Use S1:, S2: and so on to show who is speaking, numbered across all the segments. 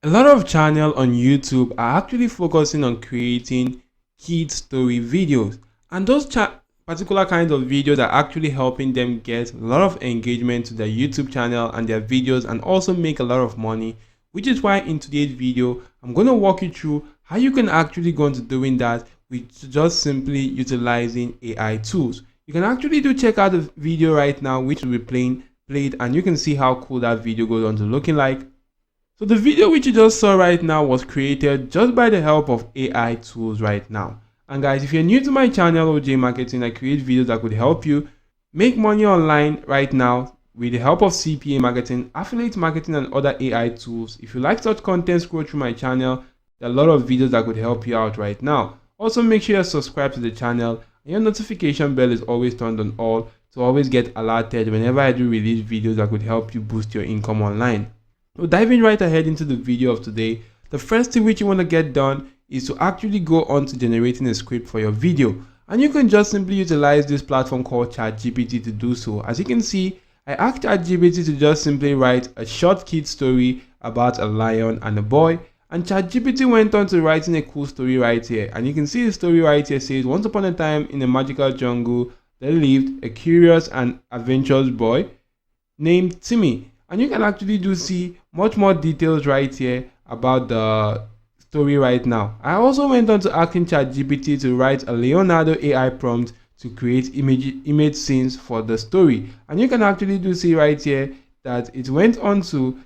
S1: A lot of channels on YouTube are actually focusing on creating kid story videos, and those particular kinds of videos are actually helping them get a lot of engagement to their YouTube channel and their videos, and also make a lot of money. Which is why in today's video I'm going to walk you through how you can actually go into doing that with just simply utilizing AI tools. You can actually check out the video right now, which will be played, and you can see how cool that video goes on to looking like. So the video which you just saw right now was created just by the help of AI tools right now. And guys, if you're new to my channel, OJ Marketing, I create videos that could help you make money online right now with the help of CPA marketing, affiliate marketing, and other AI tools. If you like such content, scroll through my channel. There are a lot of videos that could help you out right now. Also, make sure you subscribe to the channel and your notification bell is always turned on all to always get alerted whenever I do release videos that could help you boost your income online. So diving right ahead into the video of today, the first thing which you want to get done is to actually go on to generating a script for your video. And you can just simply utilize this platform called ChatGPT to do so. As you can see, I asked ChatGPT to just simply write a short kid story about a lion and a boy. And ChatGPT went on to writing a cool story right here. And you can see the story right here says, once upon a time in a magical jungle, there lived a curious and adventurous boy named Timmy. And you can actually see much more details right here about the story right now. I also went on to asking ChatGPT to write a Leonardo AI prompt to create image scenes for the story. And you can actually see right here that it went on to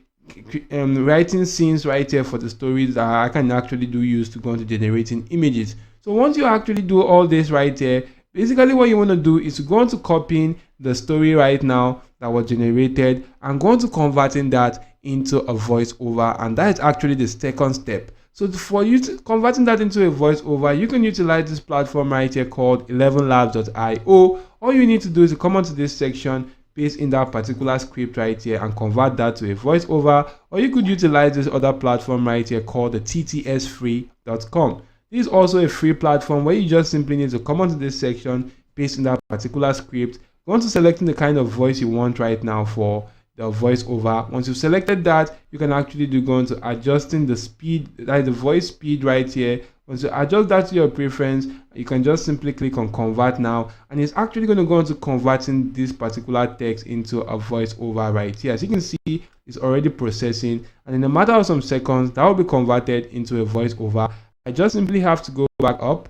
S1: writing scenes right here for the stories that I can actually use to go into generating images. So once you actually do all this right here, basically what you want to do is to go on to copying the story right now that was generated and go on to converting that into a voiceover, and that is actually the second step. So for you to converting that into a voiceover, you can utilize this platform right here called 11labs.io. All you need to do is to come onto this section, paste in that particular script right here and convert that to a voiceover, or you could utilize this other platform right here called the ttsfree.com. This is also a free platform where you just simply need to come onto this section, paste in that particular script, go on to selecting the kind of voice you want right now for the voiceover. Once you've selected that, you can actually go on to adjusting the speed, like the voice speed right here. Once you adjust that to your preference, you can just simply click on convert now, and it's actually going to go on to converting this particular text into a voiceover right here. As you can see, it's already processing, and in a matter of some seconds, that will be converted into a voiceover. I just simply have to go back up,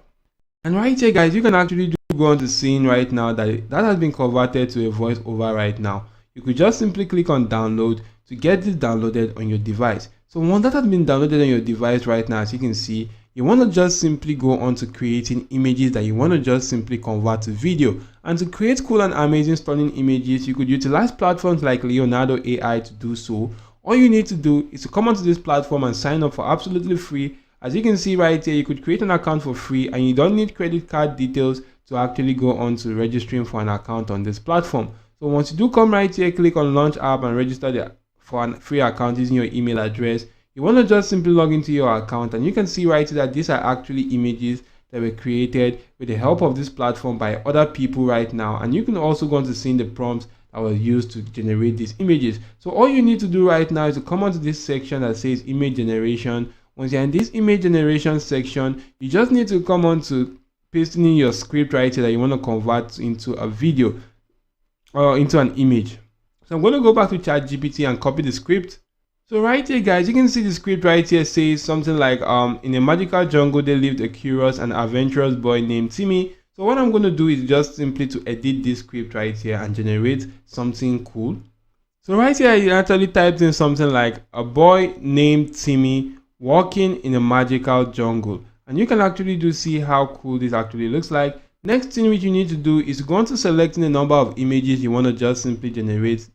S1: and right here guys, you can actually go on to seeing right now that has been converted to a voiceover right now. You could just simply click on download to get this downloaded on your device. So once that has been downloaded on your device right now, as you can see, you want to just simply go on to creating images that you want to just simply convert to video. And to create cool and amazing stunning images, you could utilize platforms like Leonardo AI to do so. All you need to do is to come onto this platform and sign up for absolutely free. As you can see right here, you could create an account for free, and you don't need credit card details to actually go on to registering for an account on this platform. So once you do come right here, click on launch app and register for a free account using your email address. You want to just simply log into your account, and you can see right here that these are actually images that were created with the help of this platform by other people right now. And you can also go on to see the prompts that were used to generate these images. So all you need to do right now is to come onto this section that says image generation. Once you're in this image generation section, you just need to come on to pasting in your script right here that you want to convert into a video or into an image. So I'm going to go back to ChatGPT and copy the script. So right here guys, you can see the script right here says something like in a magical jungle there lived a curious and adventurous boy named Timmy. So what I'm going to do is just simply to edit this script right here and generate something cool. So right here I actually typed in something like a boy named Timmy walking in a magical jungle, and you can actually see how cool this actually looks like. Next thing which you need to do is go on to selecting the number of images you want to just simply generate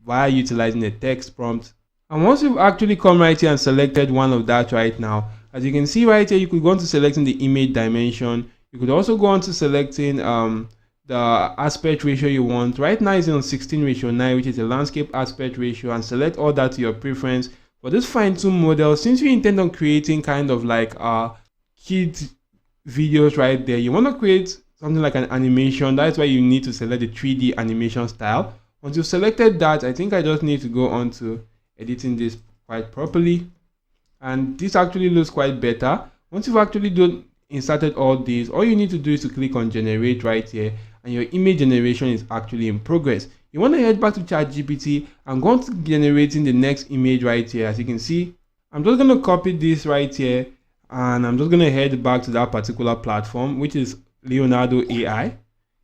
S1: via utilizing a text prompt. And once you've actually come right here and selected one of that right now, as you can see right here, you could go on to selecting the image dimension. You could also go on to selecting the aspect ratio you want. Right now it's on 16:9, which is a landscape aspect ratio, and select all that to your preference. For this fine-tune model, since you intend on creating kind of like kid videos right there, you want to create something like an animation. That's why you need to select the 3D animation style. Once you've selected that, I think I just need to go on to editing this quite properly. and this actually looks quite better. Once you've actually inserted all these, all you need to do is to click on generate right here, and your image generation is actually in progress. You want to head back to ChatGPT and go on to generating the next image right here. As you can see, I'm just going to copy this right here, and I'm just going to head back to that particular platform, which is Leonardo AI.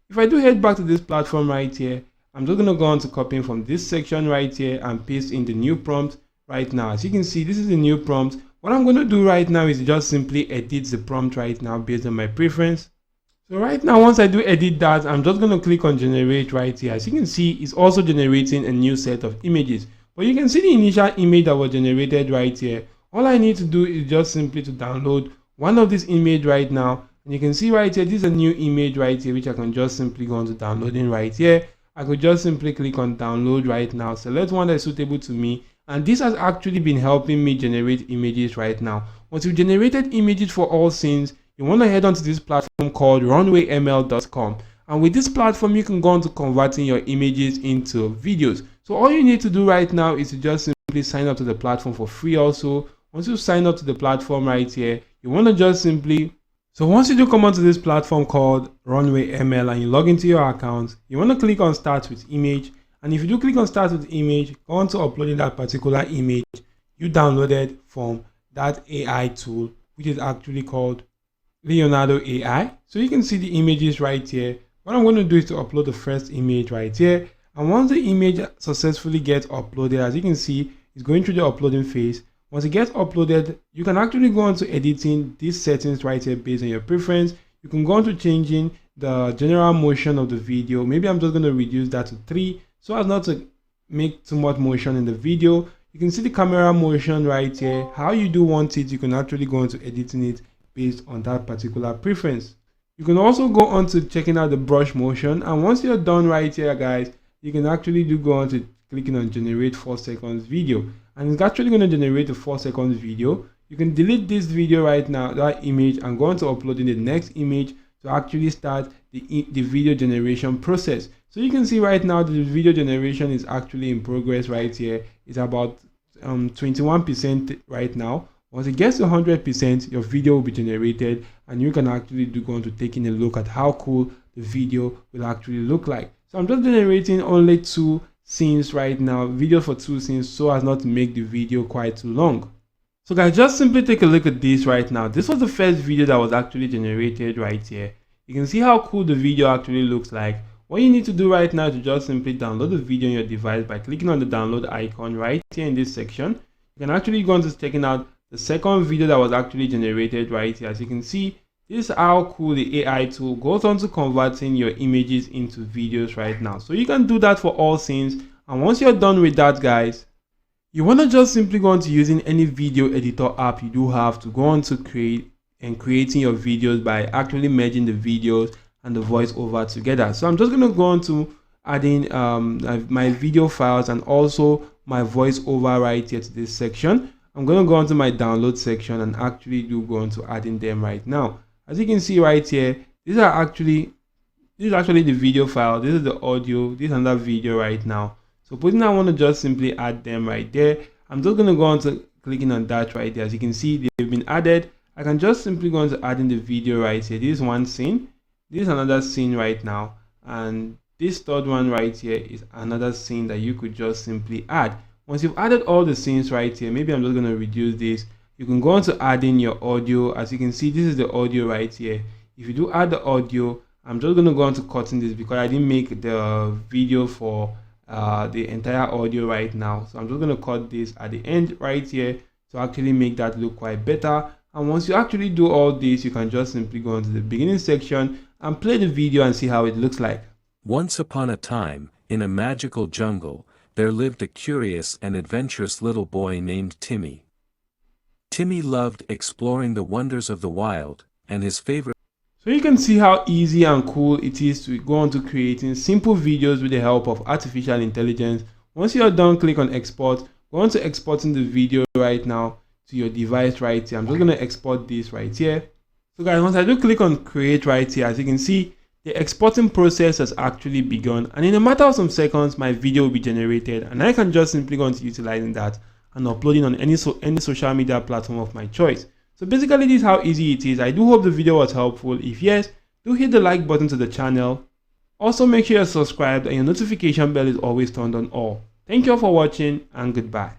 S1: If I do head back to this platform right here, I'm just going to go on to copying from this section right here and paste in the new prompt right now. As you can see, this is the new prompt. What I'm going to do right now is just simply edit the prompt right now based on my preference. So right now, once I do edit that, I'm just going to click on generate right here. As you can see, it's also generating a new set of images. But you can see the initial image that was generated right here. All I need to do is just simply to download one of this image right now. And you can see right here, this is a new image right here, which I can just simply go on to downloading right here. I could just simply click on download right now, select one that is suitable to me. And this has actually been helping me generate images right now. Once you've generated images for all scenes, you want to head onto this platform called runwayml.com, and with this platform you can go on to converting your images into videos. So all you need to do right now is to just simply sign up to the platform for free. Also, once you sign up to the platform right here, you want to just simply, so once you do come onto this platform called Runway ML and you log into your account, you want to click on start with image. And if you do click on start with image, go on to uploading that particular image you downloaded from that AI tool, which is actually called Leonardo AI. So you can see the images right here. What I'm going to do is to upload the first image right here. And once the image successfully gets uploaded, as you can see, it's going through the uploading phase. Once it gets uploaded, you can actually go on to editing these settings right here based on your preference. You can go on to changing the general motion of the video. Maybe I'm just going to reduce that to 3 so as not to make too much motion in the video. You can see the camera motion right here. How you do want it, you can actually go on to editing it based on that particular preference. You can also go on to checking out the brush motion, and once you're done right here guys, you can actually go on to clicking on generate 4 seconds video, and it's actually going to generate a 4 seconds video. You can delete this video right now, that image, and go on to uploading the next image to actually start the video generation process. So you can see right now the video generation is actually in progress right here. It's about 21% right now. Once it gets to 100%, your video will be generated, and you can actually go on to taking a look at how cool the video will actually look like. So I'm just generating only 2 scenes right now, video for 2 scenes, so as not to make the video quite too long. So guys, just simply take a look at this right now. This was the first video that was actually generated right here. You can see how cool the video actually looks like. What you need to do right now is to just simply download the video on your device by clicking on the download icon right here in this section. You can actually go on to checking out the second video that was actually generated right here. As you can see, this is how cool the AI tool goes on to converting your images into videos right now. So you can do that for all scenes, and once you're done with that guys, you want to just simply go on to using any video editor app you do have to go on to creating your videos by actually merging the videos and the voiceover together. So I'm just going to go on to adding my video files and also my voiceover right here to this section. I'm going to go on to my download section and actually go on to adding them right now. As you can see right here, this is actually the video file. This is the audio. This is another video right now. So I want to just simply add them right there. I'm just going to go on to clicking on that right there. As you can see, they've been added. I can just simply go on to adding the video right here. This is one scene. This is another scene right now. And this third one right here is another scene that you could just simply add. Once you've added all the scenes right here, maybe I'm just going to reduce this. You can go on to adding your audio. As you can see, this is the audio right here. If you do add the audio, I'm just going to go on to cutting this because I didn't make the video for the entire audio right now. So I'm just going to cut this at the end right here to actually make that look quite better. And once you actually do all this, you can just simply go into the beginning section and play the video and see how it looks like.
S2: Once upon a time, in a magical jungle, there lived a curious and adventurous little boy named Timmy. Timmy loved exploring the wonders of the wild, and his favorite.
S1: So you can see how easy and cool it is to go on to creating simple videos with the help of artificial intelligence. Once you are done, click on export. Go on to exporting the video right now to your device right here. I'm just going to export this right here. So guys, once I do click on create right here, as you can see, the exporting process has actually begun, and in a matter of some seconds my video will be generated, and I can just simply go on to utilizing that and uploading on any social media platform of my choice. So basically, this is how easy it is. I do hope the video was helpful. If yes, do hit the like button to the channel. Also, make sure you're subscribed and your notification bell is always turned on all. Thank you all for watching, and goodbye.